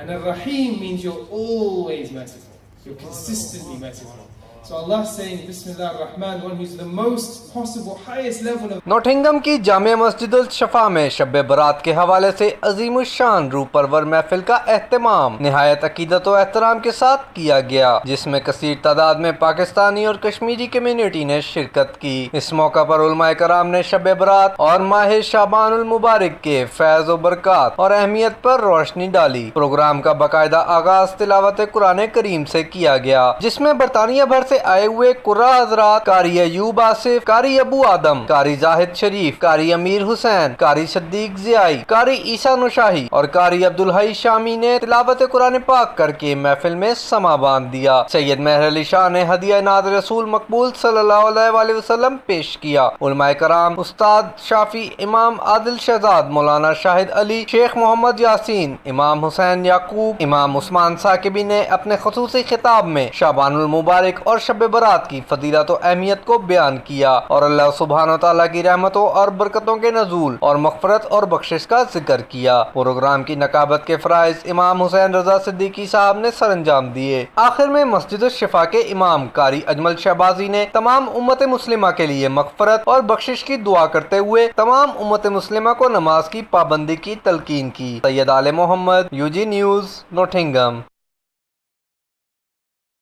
And Ar-Rahim means you're always merciful. You're consistently merciful. So Allah saying, Bismillah ar-Rahman, one who's the most possible, highest level of. Nottingham کی جامع مسجد الشفا میں شب برات کے حوالے سے عظیم الشان روح پرور محفل کا اہتمام نہایت عقیدت و احترام کے ساتھ کیا گیا، جس میں کثیر تعداد میں پاکستانی اور کشمیری کمیونٹی نے شرکت کی۔ اس موقع پر علماء کرام نے شب برات اور ماہ شعبان المبارک کے فیض و برکات اور اہمیت پر روشنی ڈالی۔ پروگرام کا باقاعدہ آغاز تلاوت قرآن کریم سے کیا گیا، جس میں برطانیہ بھر سے آئے ہوئے قراء حضرات قاری ایوب آصف، قاری ابو آدم، قاری زاہد شریف، قاری امیر حسین، قاری صدیق ضیائی، قاری عیسیٰ نشاہی اور قاری عبدالحی شامی نے تلاوت قرآن پاک کر کے محفل میں سما باندھ دیا۔ سید مہر علی شاہ نے ہدیہ ناز رسول مقبول صلی اللہ علیہ وآلہ وسلم پیش کیا۔ علماء کرام، استاد شافی، امام عادل شہزاد، مولانا شاہد علی، شیخ محمد یاسین، امام حسین یعقوب، امام عثمان ثاقبی نے اپنے خصوصی خطاب میں شعبان المبارک اور شب برات کی فضیلت و اہمیت کو بیان کیا اور اللہ سبحانہ وتعالیٰ کی رحمتوں اور برکتوں کے نزول اور مغفرت اور بخشش کا ذکر کیا۔ پروگرام کی نقابت کے فرائض امام حسین رضا صدیقی صاحب نے سر انجام دیے۔ آخر میں مسجد الشفا کے امام قاری اجمل شہبازی نے تمام امت مسلمہ کے لیے مغفرت اور بخشش کی دعا کرتے ہوئے تمام امت مسلمہ کو نماز کی پابندی کی تلقین کی۔ سید آل محمد، UG نیوز، نوٹنگم۔